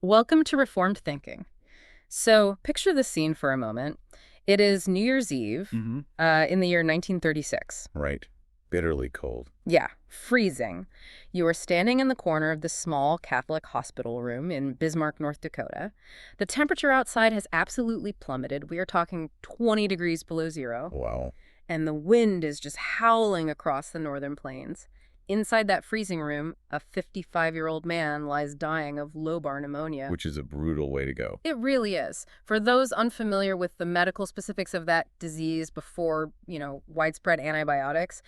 Welcome to Reformed Thinking. So, picture the scene for a moment. It is New Year's Eve in the year 1936. Right. Bitterly cold. Yeah, freezing. You are standing in the corner of this small Catholic hospital room in Bismarck, North Dakota. The temperature outside has absolutely plummeted. We are talking 20 degrees below zero. Wow. And the wind is just howling across the northern plains. Inside that freezing room, a 55-year-old man lies dying of lobar pneumonia. Which is a brutal way to go. It really is. For those unfamiliar with the medical specifics of that disease before, widespread antibiotics,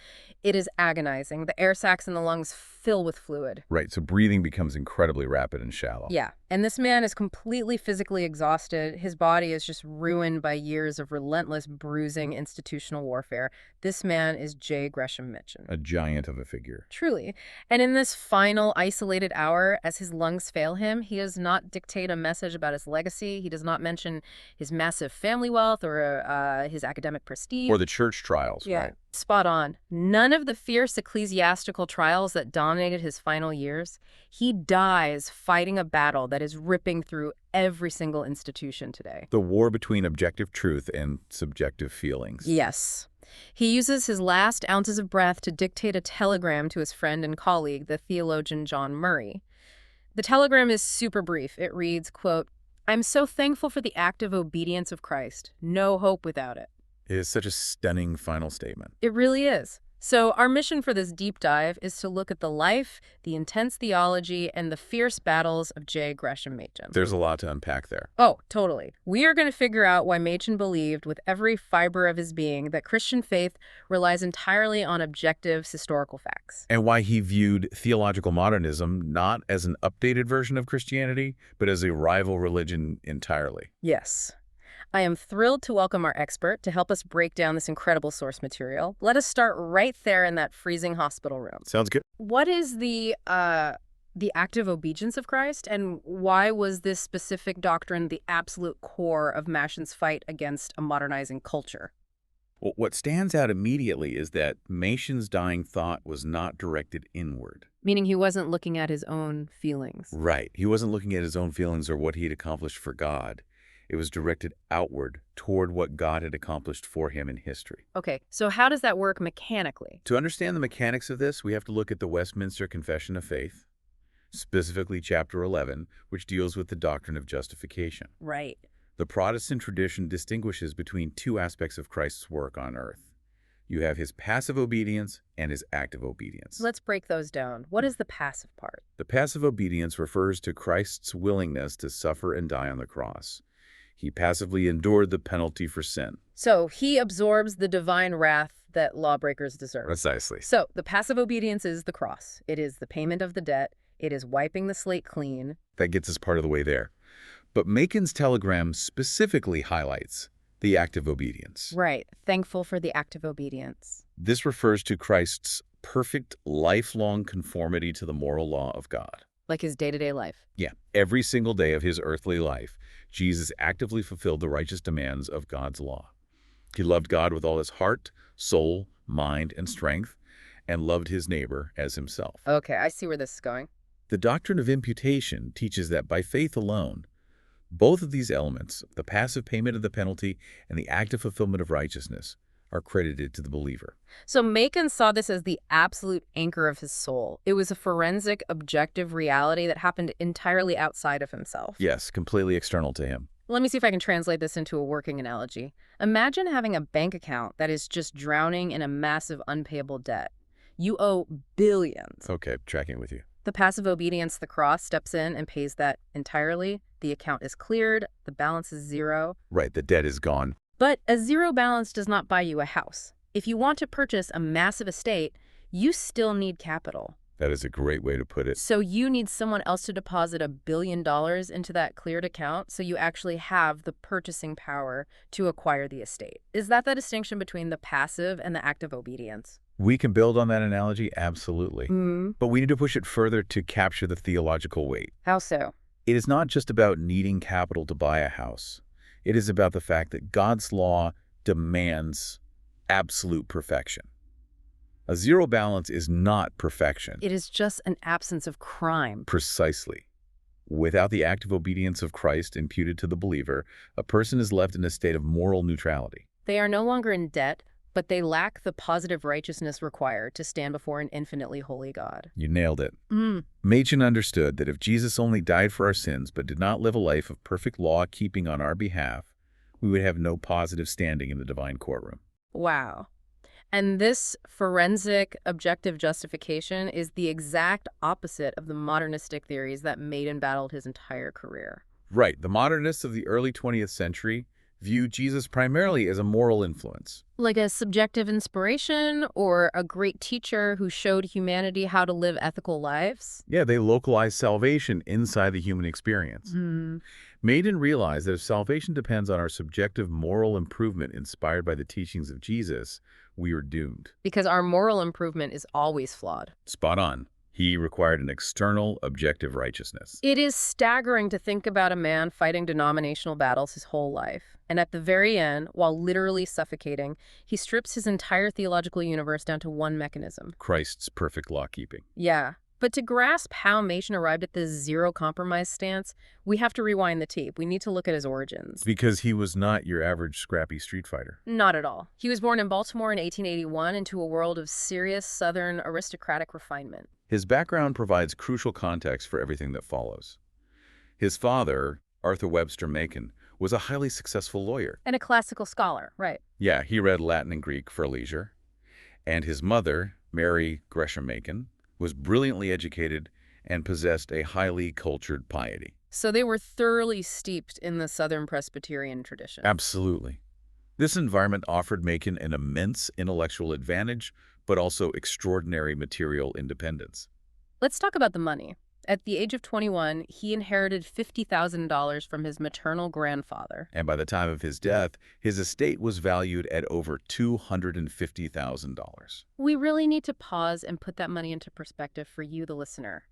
it is agonizing. The air sacs in the lungs fill with fluid. Right, so breathing becomes incredibly rapid and shallow. Yeah, and this man is completely physically exhausted. His body is just ruined by years of relentless bruising institutional warfare. This man is J. Gresham Machen. A giant of a figure. Truly. And in this final isolated hour, as his lungs fail him, he does not dictate a message about his legacy. He does not mention his massive family wealth or his academic prestige. Or the church trials, right? Spot on. None of the fierce ecclesiastical trials that dominated his final years. He dies fighting a battle that is ripping through every single institution today. The war between objective truth and subjective feelings. Yes. He uses his last ounces of breath to dictate a telegram to his friend and colleague, the theologian John Murray. The telegram is super brief. It reads, quote, "I'm so thankful for the active obedience of Christ. No hope without it." It is such a stunning final statement. It really is. So our mission for this deep dive is to look at the life, the intense theology, and the fierce battles of J. Gresham Machen. There's a lot to unpack there. Oh, totally. We are going to figure out why Machen believed with every fiber of his being that Christian faith relies entirely on objective historical facts. And why he viewed theological modernism not as an updated version of Christianity, but as a rival religion entirely. Yes. I am thrilled to welcome our expert to help us break down this incredible source material. Let us start right there in that freezing hospital room. Sounds good. What is the active obedience of Christ, and why was this specific doctrine the absolute core of Machen's fight against a modernizing culture? Well, what stands out immediately is that Machen's dying thought was not directed inward. Meaning he wasn't looking at his own feelings. Right. He wasn't looking at his own feelings or what he had accomplished for God. It was directed outward toward what God had accomplished for him in history. Okay, so how does that work mechanically? To understand the mechanics of this, we have to look at the Westminster Confession of Faith, specifically chapter 11, which deals with the doctrine of justification. Right. The Protestant tradition distinguishes between two aspects of Christ's work on earth. You have his passive obedience and his active obedience. Let's break those down. What is the passive part? The passive obedience refers to Christ's willingness to suffer and die on the cross. He passively endured the penalty for sin. So he absorbs the divine wrath that lawbreakers deserve. Precisely. So the passive obedience is the cross. It is the payment of the debt. It is wiping the slate clean. That gets us part of the way there. But Machen's telegram specifically highlights the active obedience. Right. Thankful for the active obedience. This refers to Christ's perfect, lifelong conformity to the moral law of God. Like his day-to-day life. Yeah. Every single day of his earthly life, Jesus actively fulfilled the righteous demands of God's law. He loved God with all his heart, soul, mind, and strength, and loved his neighbor as himself. Okay, I see where this is going. The doctrine of imputation teaches that by faith alone, both of these elements, the passive payment of the penalty and the active fulfillment of righteousness, are credited to the believer. So Machen saw this as the absolute anchor of his soul. It was a forensic, objective reality that happened entirely outside of himself. Yes, completely external to him. Let me see if I can translate this into a working analogy. Imagine having a bank account that is just drowning in a massive unpayable debt. You owe billions. Okay, tracking with you. The passive obedience, the cross, steps in and pays that entirely. The account is cleared. The balance is zero. Right, the debt is gone. But a zero balance does not buy you a house. If you want to purchase a massive estate, you still need capital. That is a great way to put it. So you need someone else to deposit $1 billion into that cleared account so you actually have the purchasing power to acquire the estate. Is that the distinction between the passive and the active obedience? We can build on that analogy, absolutely. But we need to push it further to capture the theological weight. How so? It is not just about needing capital to buy a house. It is about the fact that God's law demands absolute perfection. A zero balance is not perfection. It is just an absence of crime. Precisely. Without the active obedience of Christ imputed to the believer, a person is left in a state of moral neutrality. They are no longer in debt, but they lack the positive righteousness required to stand before an infinitely holy God. You nailed it. Machen understood that if Jesus only died for our sins but did not live a life of perfect law-keeping on our behalf, we would have no positive standing in the divine courtroom. Wow. And this forensic objective justification is the exact opposite of the modernistic theories that Machen battled his entire career. Right. The modernists of the early 20th century viewed Jesus primarily as a moral influence. Like a subjective inspiration or a great teacher who showed humanity how to live ethical lives? Yeah, they localized salvation inside the human experience. Machen realized that if salvation depends on our subjective moral improvement inspired by the teachings of Jesus, we are doomed. Because our moral improvement is always flawed. Spot on. He required an external, objective righteousness. It is staggering to think about a man fighting denominational battles his whole life. And at the very end, while literally suffocating, he strips his entire theological universe down to one mechanism. Christ's perfect law-keeping. Yeah. But to grasp how Machen arrived at this zero-compromise stance, we have to rewind the tape. We need to look at his origins. Because he was not your average scrappy street fighter. Not at all. He was born in Baltimore in 1881 into a world of serious Southern aristocratic refinement. His background provides crucial context for everything that follows. His father, Arthur Webster Machen, was a highly successful lawyer. And a classical scholar, right. Yeah, he read Latin and Greek for leisure. And his mother, Mary Gresham Machen, was brilliantly educated and possessed a highly cultured piety. So they were thoroughly steeped in the Southern Presbyterian tradition. Absolutely. This environment offered Machen an immense intellectual advantage, but also extraordinary material independence. Let's talk about the money. At the age of 21, he inherited $50,000 from his maternal grandfather. And by the time of his death, his estate was valued at over $250,000. We really need to pause and put that money into perspective for you, the listener.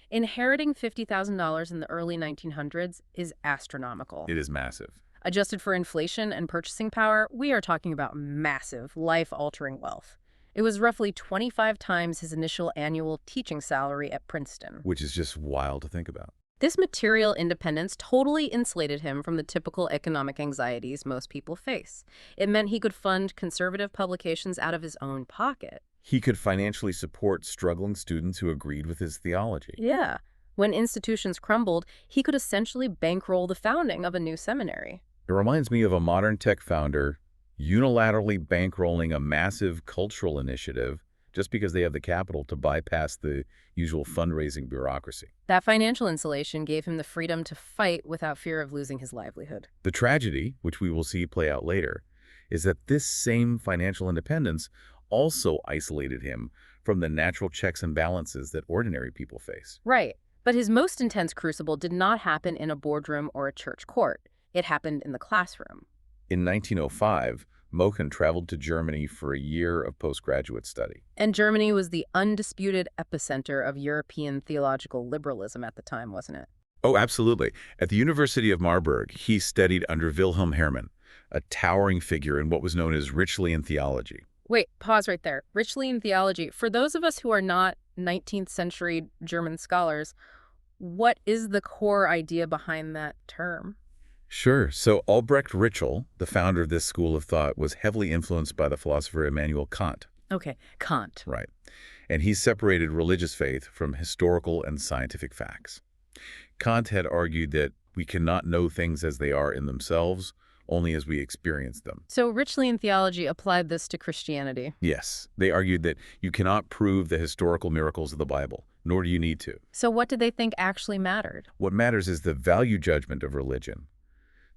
Inheriting $50,000 in the early 1900s is astronomical. It is massive. Adjusted for inflation and purchasing power, we are talking about massive, life-altering wealth. It was roughly 25 times his initial annual teaching salary at Princeton. Which is just wild to think about. This material independence totally insulated him from the typical economic anxieties most people face. It meant he could fund conservative publications out of his own pocket. He could financially support struggling students who agreed with his theology. Yeah. When institutions crumbled, he could essentially bankroll the founding of a new seminary. It reminds me of a modern tech founder unilaterally bankrolling a massive cultural initiative just because they have the capital to bypass the usual fundraising bureaucracy. That financial insulation gave him the freedom to fight without fear of losing his livelihood. The tragedy, which we will see play out later, is that this same financial independence also isolated him from the natural checks and balances that ordinary people face. Right. But his most intense crucible did not happen in a boardroom or a church court. It happened in the classroom. In 1905, Machen traveled to Germany for a year of postgraduate study. And Germany was the undisputed epicenter of European theological liberalism at the time, wasn't it? Oh, absolutely. At the University of Marburg, he studied under Wilhelm Hermann, a towering figure in what was known as Ritschlian theology. Wait, pause right there. Ritschlian theology. For those of us who are not 19th century German scholars, what is the core idea behind that term? Sure. So Albrecht Ritschl, the founder of this school of thought, was heavily influenced by the philosopher Immanuel Kant. Okay, Kant. Right. And he separated religious faith from historical and scientific facts. Kant had argued that we cannot know things as they are in themselves, only as we experience them. So Ritschlian theology applied this to Christianity. Yes. They argued that you cannot prove the historical miracles of the Bible, nor do you need to. So what did they think actually mattered? What matters is the value judgment of religion,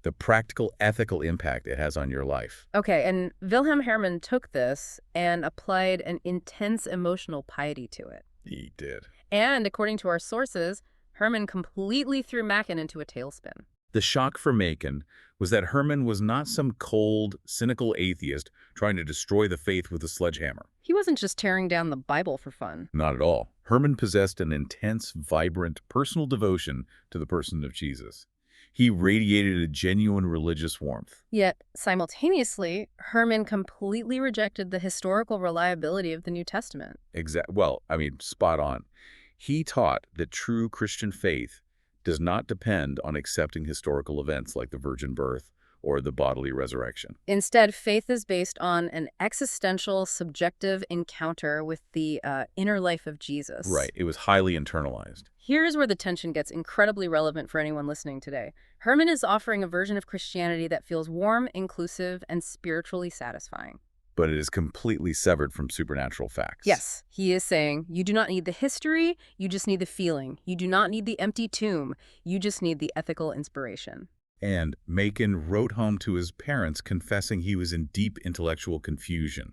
the practical ethical impact it has on your life. Okay, and Wilhelm Hermann took this and applied an intense emotional piety to it. He did. And according to our sources, Hermann completely threw Machen into a tailspin. The shock for Machen was that Hermann was not some cold, cynical atheist trying to destroy the faith with a sledgehammer. He wasn't just tearing down the Bible for fun. Not at all. Hermann possessed an intense, vibrant, personal devotion to the person of Jesus. He radiated a genuine religious warmth. Yet, simultaneously, Hermann completely rejected the historical reliability of the New Testament. Spot on. He taught that true Christian faith does not depend on accepting historical events like the virgin birth or the bodily resurrection. Instead, faith is based on an existential, subjective encounter with the inner life of Jesus. Right. It was highly internalized. Here's where the tension gets incredibly relevant for anyone listening today. Herman is offering a version of Christianity that feels warm, inclusive, and spiritually satisfying. But it is completely severed from supernatural facts. Yes, he is saying, you do not need the history, you just need the feeling. You do not need the empty tomb, you just need the ethical inspiration. And Machen wrote home to his parents confessing he was in deep intellectual confusion.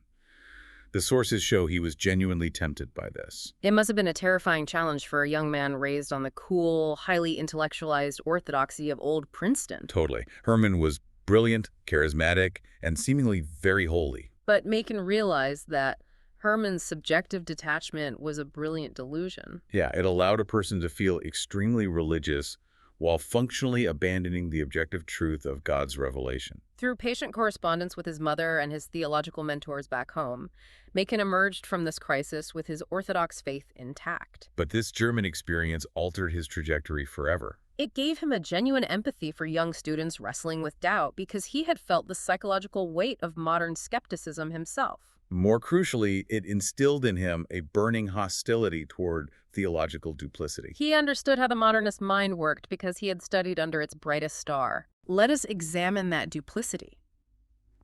The sources show he was genuinely tempted by this. It must have been a terrifying challenge for a young man raised on the cool, highly intellectualized orthodoxy of old Princeton. Totally. Herman was brilliant, charismatic, and seemingly very holy. But Machen realized that Herman's subjective detachment was a brilliant delusion. Yeah, it allowed a person to feel extremely religious while functionally abandoning the objective truth of God's revelation. Through patient correspondence with his mother and his theological mentors back home, Machen emerged from this crisis with his orthodox faith intact. But this German experience altered his trajectory forever. It gave him a genuine empathy for young students wrestling with doubt because he had felt the psychological weight of modern skepticism himself. More crucially, it instilled in him a burning hostility toward theological duplicity. He understood how the modernist mind worked because he had studied under its brightest star. Let us examine that duplicity.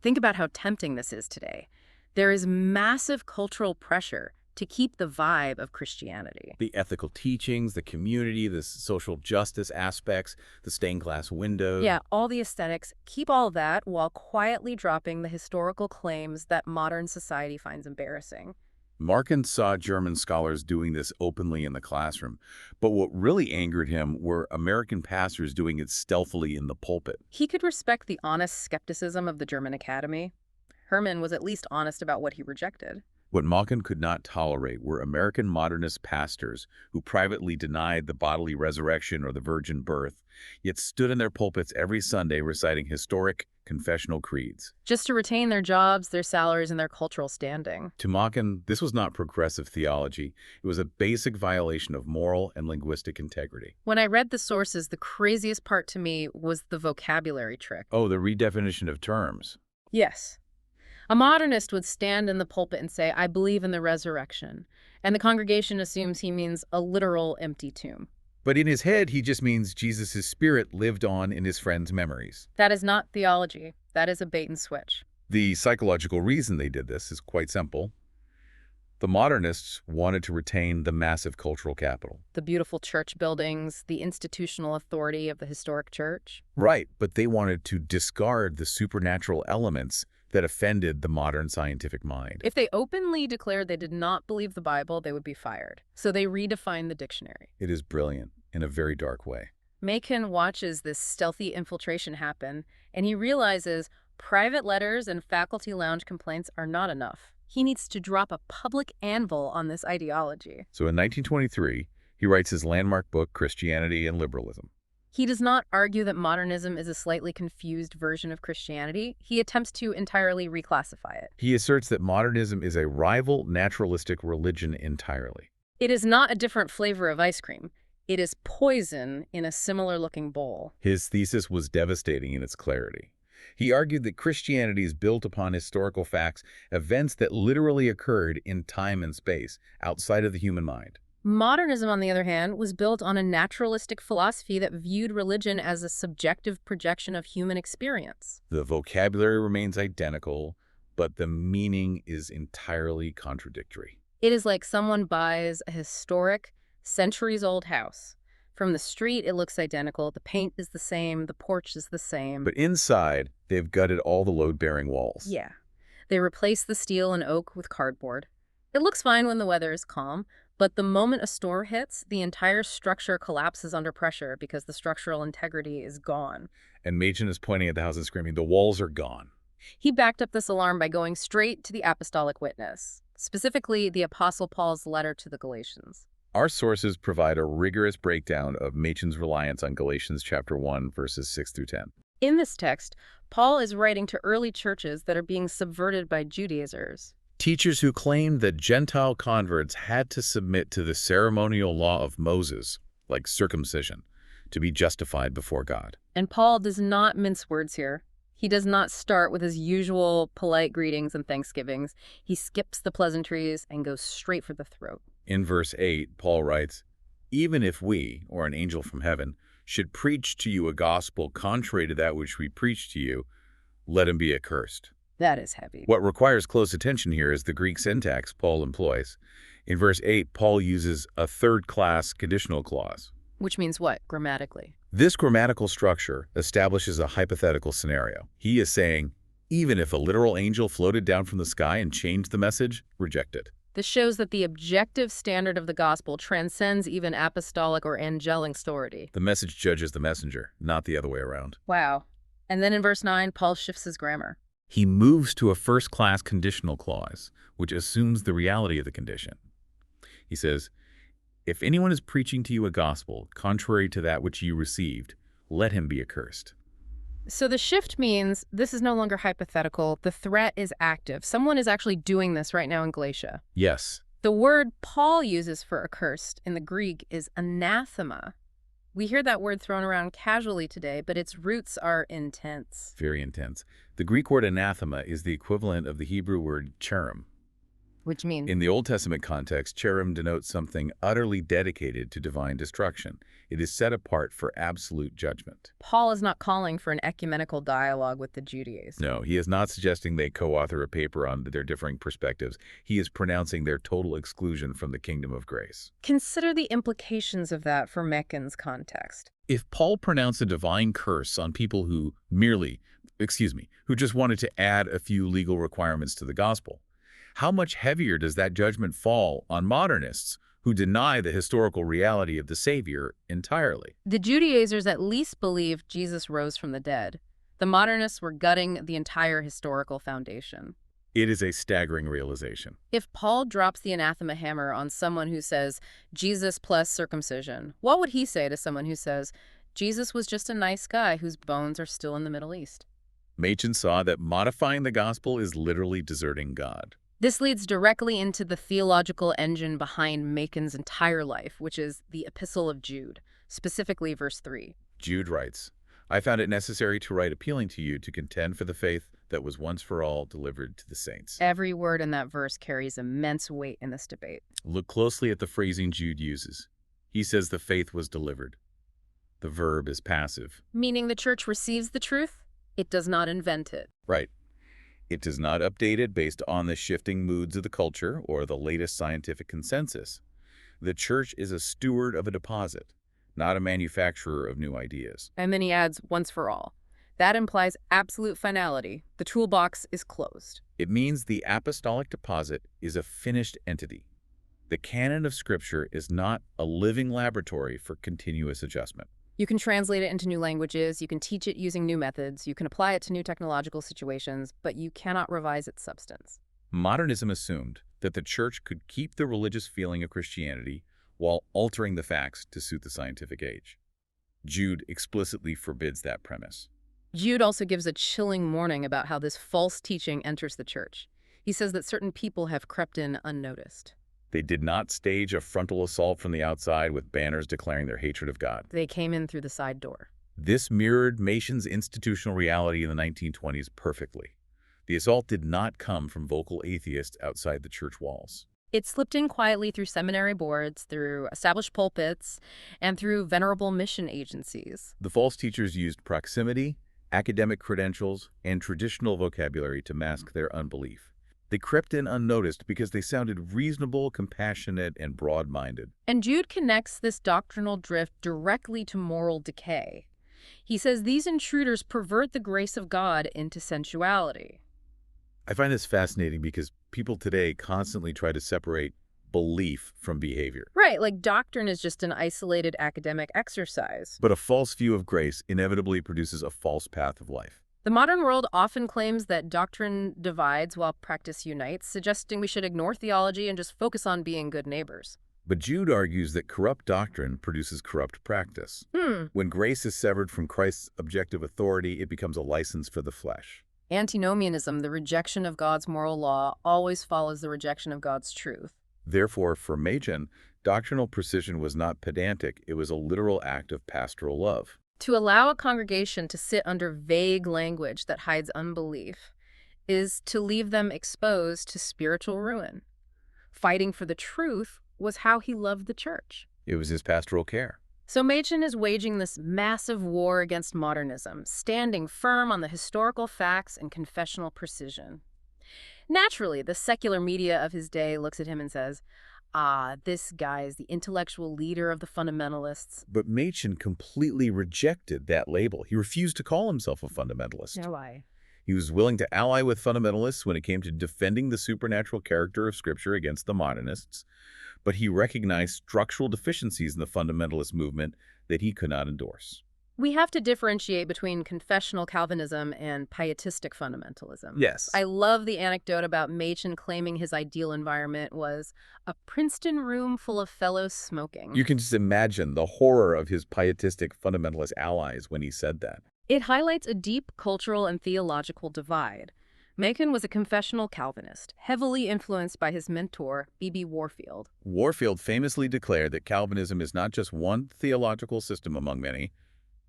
Think about how tempting this is today. There is massive cultural pressure to keep the vibe of Christianity. The ethical teachings, the community, the social justice aspects, the stained glass windows. Yeah, all the aesthetics. Keep all that while quietly dropping the historical claims that modern society finds embarrassing. Machen saw German scholars doing this openly in the classroom, but what really angered him were American pastors doing it stealthily in the pulpit. He could respect the honest skepticism of the German Academy. Herman was at least honest about what he rejected. What Machen could not tolerate were American modernist pastors who privately denied the bodily resurrection or the virgin birth, yet stood in their pulpits every Sunday reciting historic confessional creeds. Just to retain their jobs, their salaries, and their cultural standing. To Machen, this was not progressive theology. It was a basic violation of moral and linguistic integrity. When I read the sources, the craziest part to me was the vocabulary trick. Oh, the redefinition of terms. Yes. A modernist would stand in the pulpit and say, I believe in the resurrection. And the congregation assumes he means a literal empty tomb. But in his head, he just means Jesus' spirit lived on in his friend's memories. That is not theology. That is a bait and switch. The psychological reason they did this is quite simple. The modernists wanted to retain the massive cultural capital. The beautiful church buildings, the institutional authority of the historic church. Right, but they wanted to discard the supernatural elements that offended the modern scientific mind. If they openly declared they did not believe the Bible, they would be fired. So they redefined the dictionary. It is brilliant in a very dark way. Machen watches this stealthy infiltration happen, and he realizes private letters and faculty lounge complaints are not enough. He needs to drop a public anvil on this ideology. So in 1923, he writes his landmark book, Christianity and Liberalism. He does not argue that modernism is a slightly confused version of Christianity. He attempts to entirely reclassify it. He asserts that modernism is a rival naturalistic religion entirely. It is not a different flavor of ice cream. It is poison in a similar-looking bowl. His thesis was devastating in its clarity. He argued that Christianity is built upon historical facts, events that literally occurred in time and space, outside of the human mind. Modernism, on the other hand, was built on a naturalistic philosophy that viewed religion as a subjective projection of human experience. The vocabulary remains identical, but the meaning is entirely contradictory. It is like someone buys a historic, centuries-old house. From the street, it looks identical. The paint is the same. The porch is the same. But inside, they've gutted all the load-bearing walls. Yeah. They replace the steel and oak with cardboard. It looks fine when the weather is calm, but the moment a storm hits, the entire structure collapses under pressure because the structural integrity is gone. And Machen is pointing at the house and screaming, the walls are gone. He backed up this alarm by going straight to the apostolic witness, specifically the Apostle Paul's letter to the Galatians. Our sources provide a rigorous breakdown of Machen's reliance on Galatians chapter 1, verses 6 through 10. In this text, Paul is writing to early churches that are being subverted by Judaizers. Teachers who claimed that Gentile converts had to submit to the ceremonial law of Moses, like circumcision, to be justified before God. And Paul does not mince words here. He does not start with his usual polite greetings and thanksgivings. He skips the pleasantries and goes straight for the throat. In verse 8, Paul writes, "Even if we, or an angel from heaven, should preach to you a gospel contrary to that which we preach to you, let him be accursed." That is heavy. What requires close attention here is the Greek syntax Paul employs. In verse 8, Paul uses a third-class conditional clause. Which means what, grammatically? This grammatical structure establishes a hypothetical scenario. He is saying, even if a literal angel floated down from the sky and changed the message, reject it. This shows that the objective standard of the gospel transcends even apostolic or angelic authority. The message judges the messenger, not the other way around. Wow. And then in verse 9, Paul shifts his grammar. He moves to a first-class conditional clause, which assumes the reality of the condition. He says, if anyone is preaching to you a gospel contrary to that which you received, let him be accursed. So the shift means this is no longer hypothetical. The threat is active. Someone is actually doing this right now in Galatia. Yes. The word Paul uses for accursed in the Greek is anathema. We hear that word thrown around casually today, but its roots are intense. Very intense. The Greek word anathema is the equivalent of the Hebrew word cherem. Which means? In the Old Testament context, cherem denotes something utterly dedicated to divine destruction. It is set apart for absolute judgment. Paul is not calling for an ecumenical dialogue with the Judaizers. No, he is not suggesting they co-author a paper on their differing perspectives. He is pronouncing their total exclusion from the kingdom of grace. Consider the implications of that for Machen's context. If Paul pronounced a divine curse on people who who just wanted to add a few legal requirements to the gospel, how much heavier does that judgment fall on modernists who deny the historical reality of the Savior entirely? The Judaizers at least believed Jesus rose from the dead. The modernists were gutting the entire historical foundation. It is a staggering realization. If Paul drops the anathema hammer on someone who says, Jesus plus circumcision, what would he say to someone who says, Jesus was just a nice guy whose bones are still in the Middle East? Machen saw that modifying the gospel is literally deserting God. This leads directly into the theological engine behind Machen's entire life, which is the Epistle of Jude, specifically verse 3. Jude writes, I found it necessary to write appealing to you to contend for the faith that was once for all delivered to the saints. Every word in that verse carries immense weight in this debate. Look closely at the phrasing Jude uses. He says the faith was delivered. The verb is passive. Meaning the church receives the truth, it does not invent it. Right. It does not update it based on the shifting moods of the culture or the latest scientific consensus. The church is a steward of a deposit, not a manufacturer of new ideas. And then he adds, once for all. That implies absolute finality. The toolbox is closed. It means the apostolic deposit is a finished entity. The canon of Scripture is not a living laboratory for continuous adjustment. You can translate it into new languages, you can teach it using new methods, you can apply it to new technological situations, but you cannot revise its substance. Modernism assumed that the church could keep the religious feeling of Christianity while altering the facts to suit the scientific age. Jude explicitly forbids that premise. Jude also gives a chilling warning about how this false teaching enters the church. He says that certain people have crept in unnoticed. They did not stage a frontal assault from the outside with banners declaring their hatred of God. They came in through the side door. This mirrored Machen's institutional reality in the 1920s perfectly. The assault did not come from vocal atheists outside the church walls. It slipped in quietly through seminary boards, through established pulpits, and through venerable mission agencies. The false teachers used proximity, academic credentials, and traditional vocabulary to mask their unbelief. They crept in unnoticed because they sounded reasonable, compassionate, and broad-minded. And Jude connects this doctrinal drift directly to moral decay. He says these intruders pervert the grace of God into sensuality. I find this fascinating because people today constantly try to separate belief from behavior. Right, like doctrine is just an isolated academic exercise. But a false view of grace inevitably produces a false path of life. The modern world often claims that doctrine divides while practice unites, suggesting we should ignore theology and just focus on being good neighbors. But Jude argues that corrupt doctrine produces corrupt practice. When grace is severed from Christ's objective authority, it becomes a license for the flesh. Antinomianism, the rejection of God's moral law, always follows the rejection of God's truth. Therefore, for Machen, Doctrinal precision was not pedantic, it was a literal act of pastoral love. To allow a congregation to sit under vague language that hides unbelief is to leave them exposed to spiritual ruin. Fighting for the truth was how he loved the church. It was his pastoral care. So Machen is waging this massive war against modernism, standing firm on the historical facts and confessional precision. Naturally, the secular media of his day looks at him and says, this guy is the intellectual leader of the fundamentalists. But Machen completely rejected that label. He refused to call himself a fundamentalist. Why? He was willing to ally with fundamentalists when it came to defending the supernatural character of Scripture against the modernists, but he recognized structural deficiencies in the fundamentalist movement that he could not endorse. We have to differentiate between confessional Calvinism and pietistic fundamentalism. Yes. I love the anecdote about Machen claiming his ideal environment was a Princeton room full of fellows smoking. You can just imagine the horror of his pietistic fundamentalist allies when he said that. It highlights a deep cultural and theological divide. Machen was a confessional Calvinist, heavily influenced by his mentor, B.B. Warfield. Warfield famously declared that Calvinism is not just one theological system among many,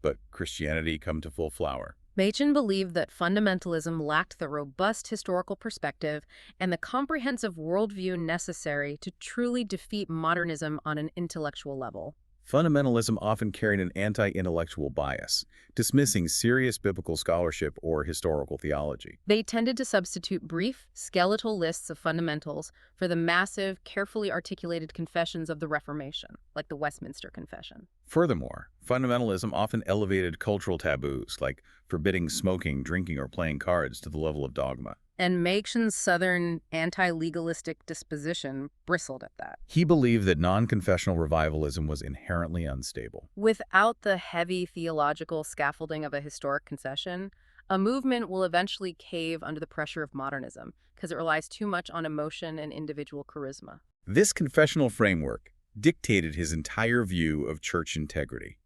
but Christianity come to full flower. Machen believed that fundamentalism lacked the robust historical perspective and the comprehensive worldview necessary to truly defeat modernism on an intellectual level. Fundamentalism often carried an anti-intellectual bias, dismissing serious biblical scholarship or historical theology. They tended to substitute brief, skeletal lists of fundamentals for the massive, carefully articulated confessions of the Reformation, like the Westminster Confession. Furthermore, fundamentalism often elevated cultural taboos, like forbidding smoking, drinking, or playing cards to the level of dogma. And Machen's southern anti-legalistic disposition bristled at that. He believed that non-confessional revivalism was inherently unstable. Without the heavy theological scaffolding of a historic concession, a movement will eventually cave under the pressure of modernism because it relies too much on emotion and individual charisma. This confessional framework dictated his entire view of church integrity.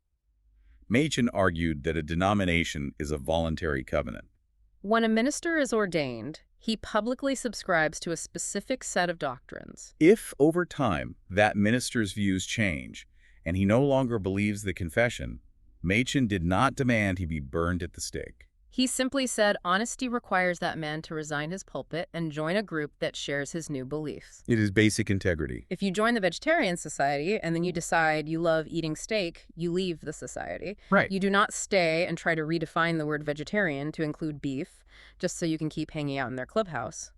Machen argued that a denomination is a voluntary covenant. When a minister is ordained, he publicly subscribes to a specific set of doctrines. If, over time, that minister's views change, and he no longer believes the confession, Machen did not demand he be burned at the stake. He simply said honesty requires that man to resign his pulpit and join a group that shares his new beliefs. It is basic integrity. If you join the Vegetarian Society and then you decide you love eating steak, you leave the society. Right. You do not stay and try to redefine the word vegetarian to include beef just so you can keep hanging out in their clubhouse.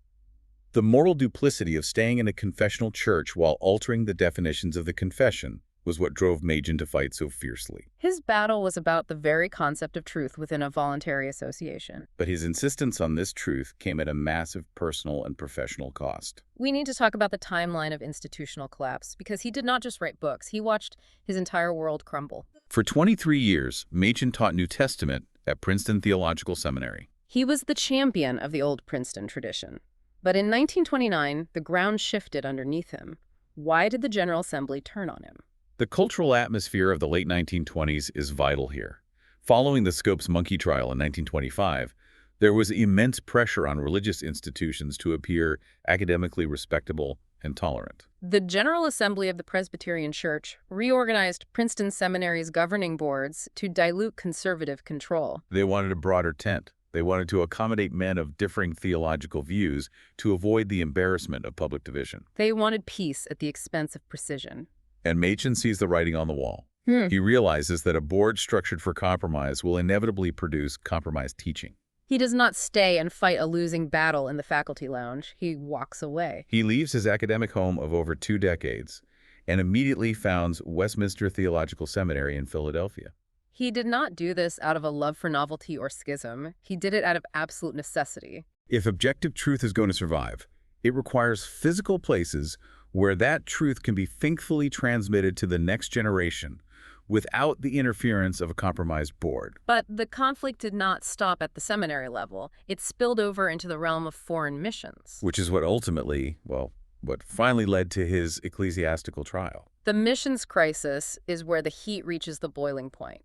The moral duplicity of staying in a confessional church while altering the definitions of the confession was what drove Machen to fight so fiercely. His battle was about the very concept of truth within a voluntary association. But his insistence on this truth came at a massive personal and professional cost. We need to talk about the timeline of institutional collapse, because he did not just write books, he watched his entire world crumble. For 23 years, Machen taught New Testament at Princeton Theological Seminary. He was the champion of the old Princeton tradition. But in 1929, the ground shifted underneath him. Why did the General Assembly turn on him? The cultural atmosphere of the late 1920s is vital here. Following the Scopes monkey trial in 1925, there was immense pressure on religious institutions to appear academically respectable and tolerant. The General Assembly of the Presbyterian Church reorganized Princeton Seminary's governing boards to dilute conservative control. They wanted a broader tent. They wanted to accommodate men of differing theological views to avoid the embarrassment of public division. They wanted peace at the expense of precision. And Machen sees the writing on the wall. He realizes that a board structured for compromise will inevitably produce compromised teaching. He does not stay and fight a losing battle in the faculty lounge. He walks away. He leaves his academic home of over 2 decades and immediately founds Westminster Theological Seminary in Philadelphia. He did not do this out of a love for novelty or schism. He did it out of absolute necessity. If objective truth is going to survive, it requires physical places where that truth can be faithfully transmitted to the next generation without the interference of a compromised board. But the conflict did not stop at the seminary level. It spilled over into the realm of foreign missions. Which is what ultimately, what finally led to his ecclesiastical trial. The missions crisis is where the heat reaches the boiling point.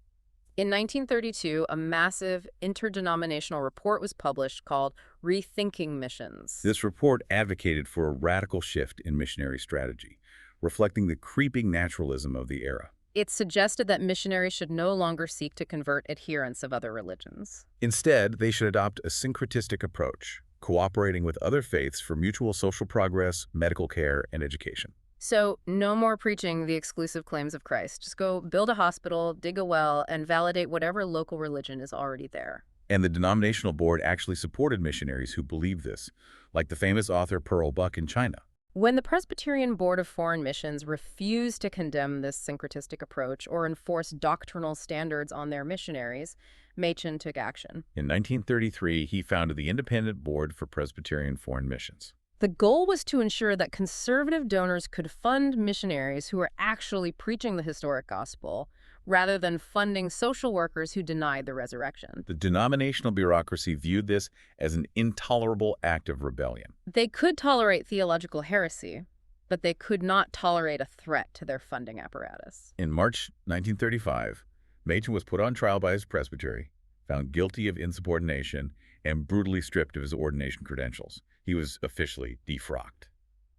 In 1932, a massive interdenominational report was published called Rethinking Missions. This report advocated for a radical shift in missionary strategy. reflecting the creeping naturalism of the era. It suggested that missionaries should no longer seek to convert adherents of other religions. Instead, they should adopt a syncretistic approach, cooperating with other faiths for mutual social progress, medical care, and education. So, no more preaching the exclusive claims of Christ. Just go build a hospital, dig a well, and validate whatever local religion is already there. And the denominational board actually supported missionaries who believed this, like the famous author Pearl Buck in China. When the Presbyterian Board of Foreign Missions refused to condemn this syncretistic approach or enforce doctrinal standards on their missionaries, Machen took action. In 1933, he founded the Independent Board for Presbyterian Foreign Missions. The goal was to ensure that conservative donors could fund missionaries who were actually preaching the historic gospel, rather than funding social workers who denied the resurrection. The denominational bureaucracy viewed this as an intolerable act of rebellion. They could tolerate theological heresy, but they could not tolerate a threat to their funding apparatus. In March 1935, Machen was put on trial by his presbytery, found guilty of insubordination, and brutally stripped of his ordination credentials. He was officially defrocked.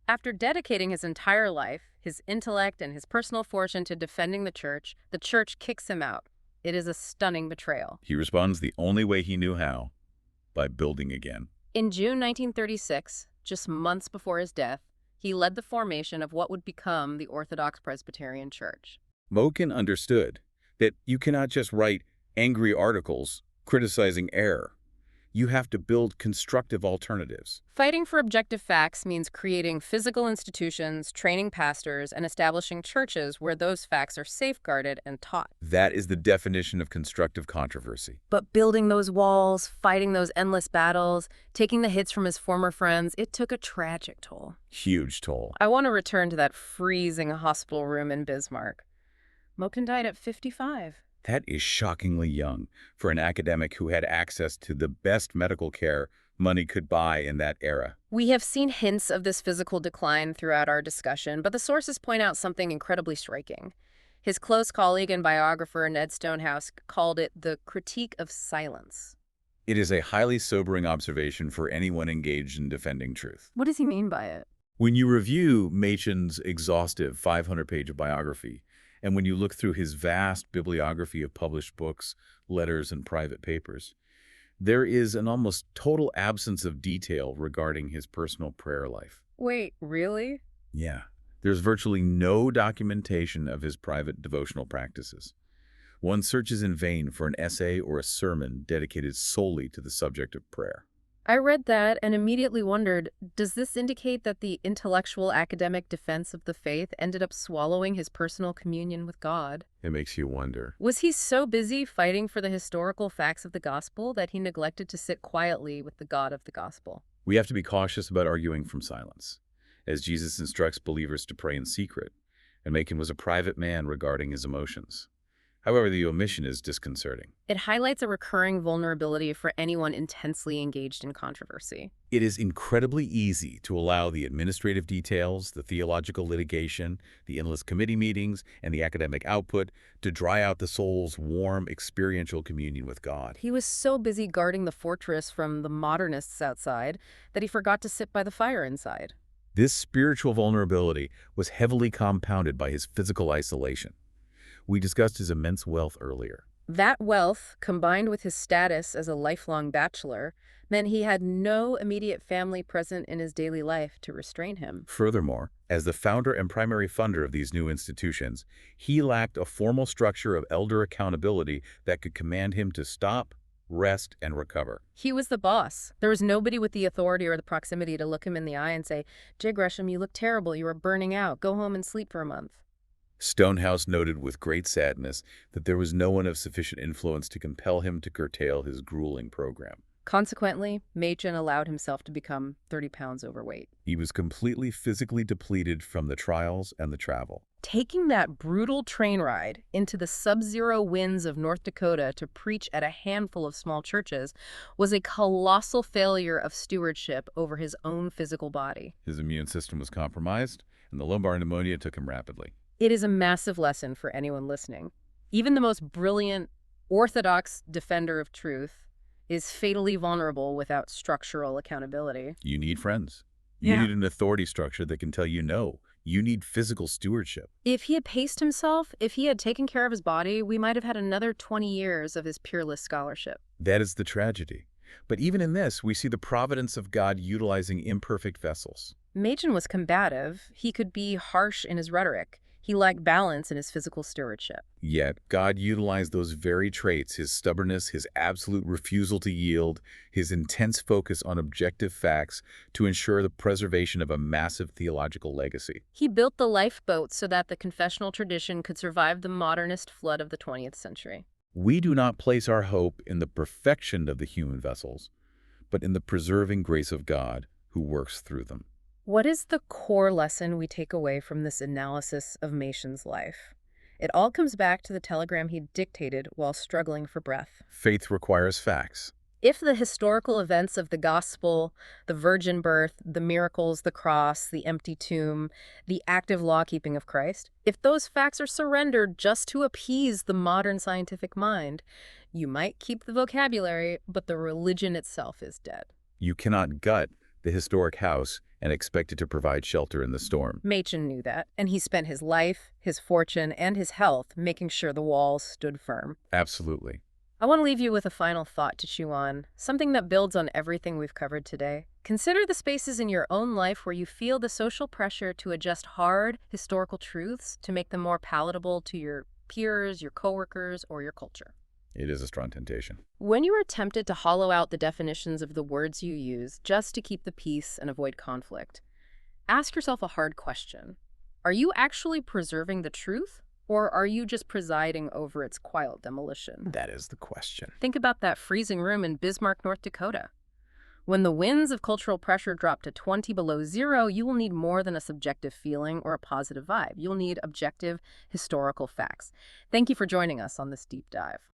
After dedicating his entire life, his intellect, and his personal fortune to defending the church kicks him out. It is a stunning betrayal. He responds the only way he knew how, by building again. In June 1936, just months before his death, he led the formation of what would become the Orthodox Presbyterian Church. Machen understood that you cannot just write angry articles criticizing error. You have to build constructive alternatives. Fighting for objective facts means creating physical institutions, training pastors, and establishing churches where those facts are safeguarded and taught. That is the definition of constructive controversy. But building those walls, fighting those endless battles, taking the hits from his former friends, it took a tragic toll. Huge toll. I want to return to that freezing hospital room in Bismarck. Machen died at 55. That is shockingly young for an academic who had access to the best medical care money could buy in that era. We have seen hints of this physical decline throughout our discussion, but the sources point out something incredibly striking. His close colleague and biographer, Ned Stonehouse, called it the critique of silence. It is a highly sobering observation for anyone engaged in defending truth. What does he mean by it? When you review Machen's exhaustive 500-page biography, and when you look through his vast bibliography of published books, letters, and private papers, there is an almost total absence of detail regarding his personal prayer life. Wait, really? Yeah. There's virtually no documentation of his private devotional practices. One searches in vain for an essay or a sermon dedicated solely to the subject of prayer. I read that and immediately wondered, does this indicate that the intellectual academic defense of the faith ended up swallowing his personal communion with God? It makes you wonder. Was he so busy fighting for the historical facts of the gospel that he neglected to sit quietly with the God of the gospel? We have to be cautious about arguing from silence, as Jesus instructs believers to pray in secret, and Machen was a private man regarding his emotions. However, the omission is disconcerting. It highlights a recurring vulnerability for anyone intensely engaged in controversy. It is incredibly easy to allow the administrative details, the theological litigation, the endless committee meetings, and the academic output to dry out the soul's warm, experiential communion with God. He was so busy guarding the fortress from the modernists outside that he forgot to sit by the fire inside. This spiritual vulnerability was heavily compounded by his physical isolation. We discussed his immense wealth earlier. That wealth, combined with his status as a lifelong bachelor, meant he had no immediate family present in his daily life to restrain him. Furthermore, as the founder and primary funder of these new institutions, he lacked a formal structure of elder accountability that could command him to stop, rest, and recover. He was the boss. There was nobody with the authority or the proximity to look him in the eye and say, "J. Gresham, you look terrible. You are burning out. Go home and sleep for a month." Stonehouse noted with great sadness that there was no one of sufficient influence to compel him to curtail his grueling program. Consequently, Machen allowed himself to become 30 pounds overweight. He was completely physically depleted from the trials and the travel. Taking that brutal train ride into the sub-zero winds of North Dakota to preach at a handful of small churches was a colossal failure of stewardship over his own physical body. His immune system was compromised, and the lumbar pneumonia took him rapidly. It is a massive lesson for anyone listening. Even the most brilliant, orthodox defender of truth is fatally vulnerable without structural accountability. You need friends. You need an authority structure that can tell you no. You need physical stewardship. If he had paced himself, if he had taken care of his body, we might have had another 20 years of his peerless scholarship. That is the tragedy. But even in this, we see the providence of God utilizing imperfect vessels. Machen was combative. He could be harsh in his rhetoric. He lacked balance in his physical stewardship. Yet, God utilized those very traits, his stubbornness, his absolute refusal to yield, his intense focus on objective facts, to ensure the preservation of a massive theological legacy. He built the lifeboat so that the confessional tradition could survive the modernist flood of the 20th century. We do not place our hope in the perfection of the human vessels, but in the preserving grace of God who works through them. What is the core lesson we take away from this analysis of Machen's life? It all comes back to the telegram he dictated while struggling for breath. Faith requires facts. If the historical events of the gospel, the virgin birth, the miracles, the cross, the empty tomb, the active law-keeping of Christ, if those facts are surrendered just to appease the modern scientific mind, you might keep the vocabulary, but the religion itself is dead. You cannot gut the historic house and expect it to provide shelter in the storm. Machen knew that, and he spent his life, his fortune, and his health making sure the walls stood firm. Absolutely. I want to leave you with a final thought to chew on, something that builds on everything we've covered today. Consider the spaces in your own life where you feel the social pressure to adjust hard historical truths to make them more palatable to your peers, your coworkers, or your culture. It is a strong temptation. When you are tempted to hollow out the definitions of the words you use just to keep the peace and avoid conflict, ask yourself a hard question. Are you actually preserving the truth, or are you just presiding over its quiet demolition? That is the question. Think about that freezing room in Bismarck, North Dakota. When the winds of cultural pressure drop to 20 below zero, you will need more than a subjective feeling or a positive vibe. You'll need objective historical facts. Thank you for joining us on this deep dive.